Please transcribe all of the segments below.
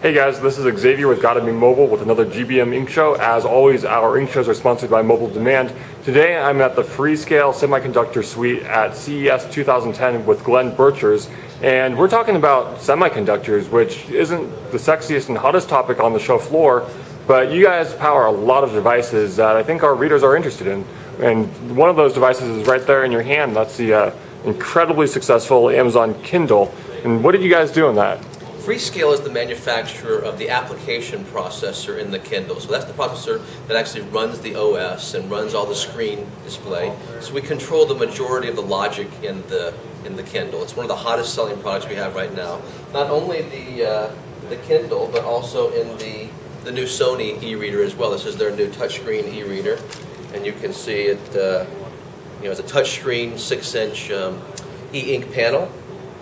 Hey guys, this is Xavier with Gotta Be Mobile with another GBM InkShow. As always, our ink shows are sponsored by Mobile Demand. Today I'm at the Freescale Semiconductor Suite at CES 2010 with Glen Burchers, and we're talking about semiconductors, which isn't the sexiest and hottest topic on the show floor, but you guys power a lot of devices that I think our readers are interested in. And one of those devices is right there in your hand. That's the incredibly successful Amazon Kindle. And what did you guys do on that? Freescale is the manufacturer of the application processor in the Kindle. So that's the processor that actually runs the OS and runs all the screen display. So we control the majority of the logic in the Kindle. It's one of the hottest selling products we have right now. Not only the Kindle, but also in the new Sony e-reader as well. This is their new touchscreen e-reader, and you can see it. It's a touchscreen 6-inch e-ink panel.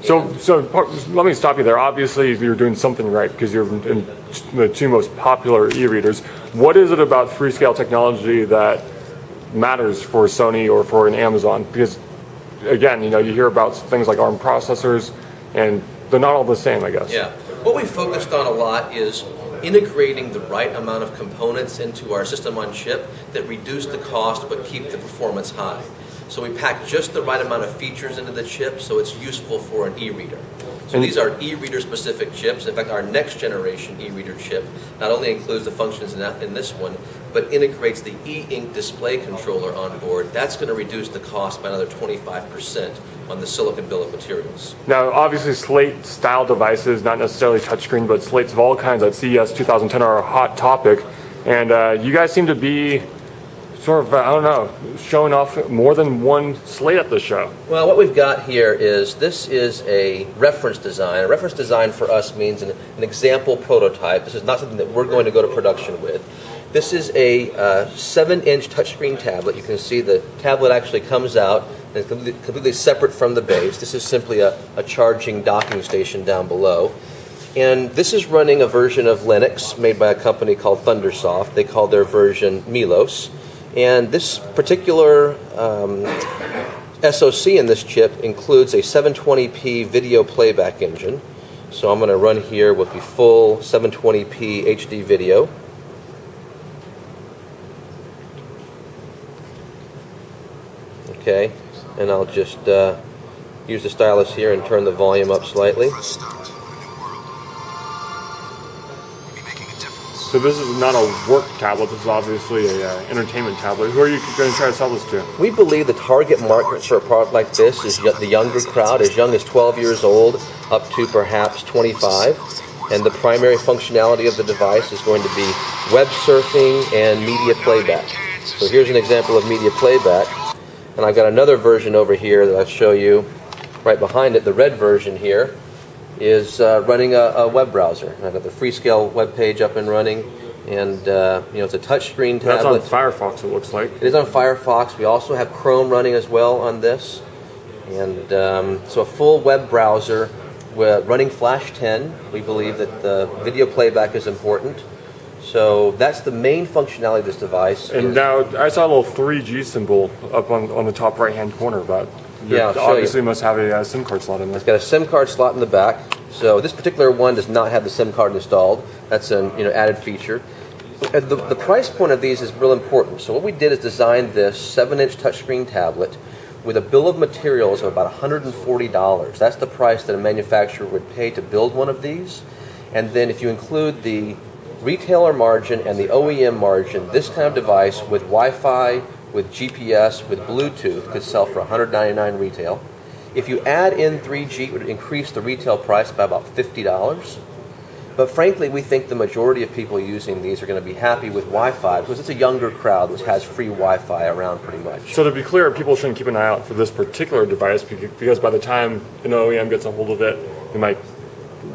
So let me stop you there. Obviously, you're doing something right because you're in the two most popular e-readers. What is it about Freescale technology that matters for Sony or for an Amazon? Because, again, you hear about things like ARM processors, and they're not all the same, I guess. Yeah. What we focused on a lot is integrating the right amount of components into our system on chip that reduce the cost but keep the performance high. So we pack just the right amount of features into the chip so it's useful for an e-reader. So these are e-reader specific chips. In fact, our next generation e-reader chip not only includes the functions in this one, but integrates the e-ink display controller on board. That's going to reduce the cost by another 25% on the silicon bill of materials. Now, obviously, Slate style devices, not necessarily touchscreen, but Slates of all kinds at CES 2010 are a hot topic. And you guys seem to be sort of, I don't know, showing off more than one Slate at the show. Well, what we've got here is, this is a reference design. A reference design for us means an example prototype. This is not something that we're going to go to production with. This is a 7-inch touchscreen tablet. You can see the tablet actually comes out and it's completely separate from the base. This is simply a charging docking station down below. And this is running a version of Linux made by a company called Thundersoft. They call their version Milos. And this particular SoC in this chip includes a 720p video playback engine. So I'm going to run here with the full 720p HD video. Okay, and I'll just use the stylus here and turn the volume up slightly. So this is not a work tablet, this is obviously an entertainment tablet. Who are you going to try to sell this to? We believe the target market for a product like this is the younger crowd, as young as 12 years old up to perhaps 25. And the primary functionality of the device is going to be web surfing and media playback. So here's an example of media playback. And I've got another version over here that I'll show you right behind it. The red version here is running a web browser. I've got the Freescale web page up and running, and it's a touchscreen tablet. That's on Firefox, it looks like. It is on Firefox. We also have Chrome running as well on this, and so a full web browser running Flash 10. We believe that the video playback is important. So that's the main functionality of this device. And now I saw a little 3G symbol up on the top right-hand corner of that. Yeah, obviously must have a SIM card slot in there. It's got a SIM card slot in the back. So this particular one does not have the SIM card installed. That's an added feature. The price point of these is real important. So what we did is design this 7-inch touchscreen tablet with a bill of materials of about $140. That's the price that a manufacturer would pay to build one of these. And then if you include the retailer margin and the OEM margin, this kind of device with Wi-Fi, with GPS, with Bluetooth could sell for $199 retail. If you add in 3G, it would increase the retail price by about $50. But frankly, we think the majority of people using these are going to be happy with Wi-Fi because it's a younger crowd which has free Wi-Fi around pretty much. So to be clear, people shouldn't keep an eye out for this particular device because by the time an OEM gets a hold of it, they might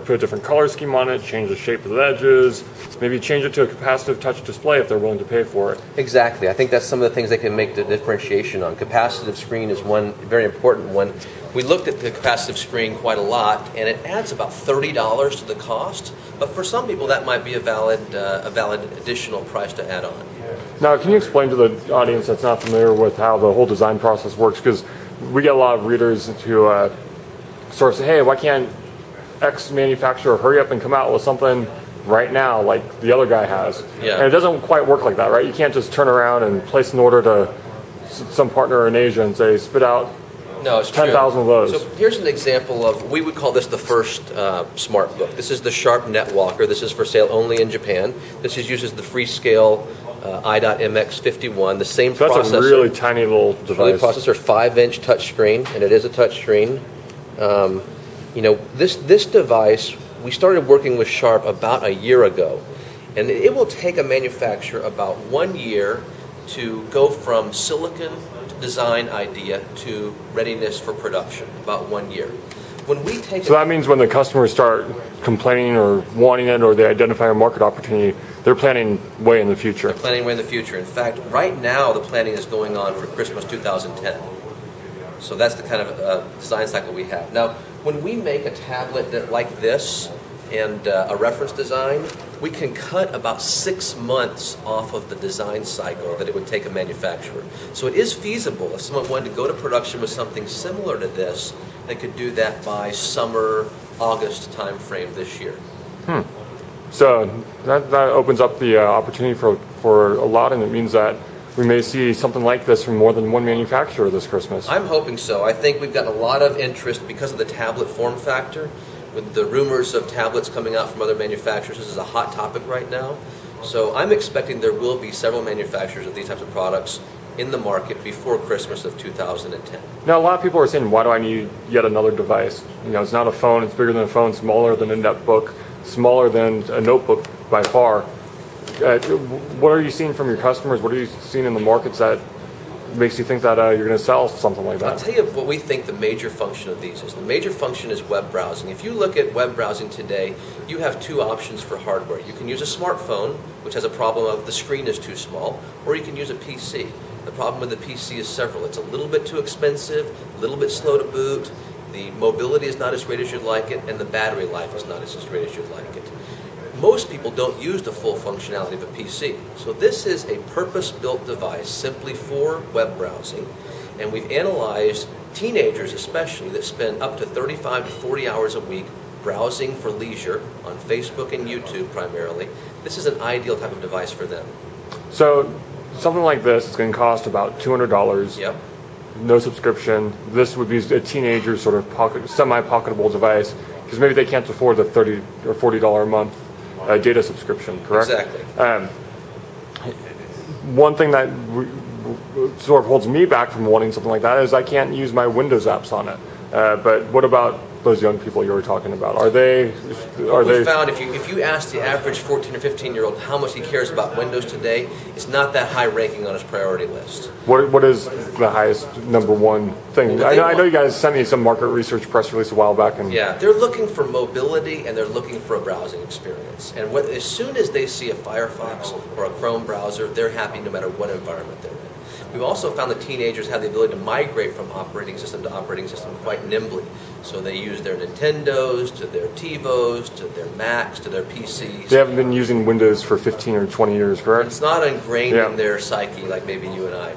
put a different color scheme on it, change the shape of the edges, maybe change it to a capacitive touch display if they're willing to pay for it. Exactly. I think that's some of the things they can make the differentiation on. Capacitive screen is one very important one. We looked at the capacitive screen quite a lot, and it adds about $30 to the cost. But for some people, that might be a valid additional price to add on. Now, can you explain to the audience that's not familiar with how the whole design process works? Because we get a lot of readers who sort of say, hey, why can't X manufacturer hurry up and come out with something right now like the other guy has. Yeah. And it doesn't quite work like that, right? You can't just turn around and place an order to some partner in Asia and say, spit out No, it's 10,000 of those. So here's an example of, we would call this the first smart book. This is the Sharp NetWalker. This is for sale only in Japan. This uses the Freescale i.MX51, the same so processor. That's a really tiny little device. Really processor, 5-inch touchscreen, and it is a touchscreen. You know, this device, we started working with Sharp about a year ago, and it will take a manufacturer about 1 year to go from silicon design idea to readiness for production, about 1 year. When we take so that means when the customers start complaining or wanting it, or they identify a market opportunity, they're planning way in the future. They're planning way in the future. In fact, right now the planning is going on for Christmas 2010. So that's the kind of design cycle we have. Now, when we make a tablet like this and a reference design, we can cut about 6 months off of the design cycle that it would take a manufacturer. So it is feasible if someone wanted to go to production with something similar to this, they could do that by summer, August timeframe this year. So that opens up the opportunity for a lot, and it means that we may see something like this from more than one manufacturer this Christmas. I'm hoping so. I think we've gotten a lot of interest because of the tablet form factor. With the rumors of tablets coming out from other manufacturers, this is a hot topic right now. So I'm expecting there will be several manufacturers of these types of products in the market before Christmas of 2010. Now, a lot of people are saying, why do I need yet another device? You know, it's not a phone, it's bigger than a phone, smaller than a netbook, smaller than a notebook by far. What are you seeing from your customers? What are you seeing in the markets that makes you think that you're going to sell something like that? I'll tell you what we think the major function of these is. The major function is web browsing. If you look at web browsing today, you have two options for hardware. You can use a smartphone, which has a problem of the screen is too small, or you can use a PC. The problem with the PC is several. It's a little bit too expensive, a little bit slow to boot, the mobility is not as great as you'd like it, and the battery life is not as great as you'd like it. Most people don't use the full functionality of a PC. So this is a purpose-built device simply for web browsing. And we've analyzed teenagers especially that spend up to 35 to 40 hours a week browsing for leisure on Facebook and YouTube primarily. This is an ideal type of device for them. So something like this is going to cost about $200. Yep. No subscription. This would be a teenager's sort of semi-pocketable device, because maybe they can't afford the $30 or $40 a month data subscription, correct? Exactly. One thing that sort of holds me back from wanting something like that is I can't use my Windows apps on it. But what about those young people you were talking about? We found if you ask the average 14 or 15-year-old how much he cares about Windows today, it's not that high ranking on his priority list. What is the highest number one thing? Well, I know you guys sent me some market research press release a while back. Yeah, they're looking for mobility and they're looking for a browsing experience. And as soon as they see a Firefox or a Chrome browser, they're happy no matter what environment they're in. We've also found that teenagers have the ability to migrate from operating system to operating system quite nimbly. So they use their Nintendos, to their TiVos, to their Macs, to their PCs. They haven't been using Windows for 15 or 20 years, correct? It's not ingrained in their psyche like maybe you and I.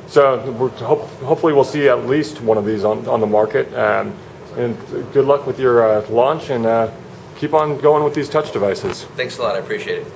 So hopefully we'll see at least one of these on the market. And good luck with your launch, and keep on going with these touch devices. Thanks a lot. I appreciate it.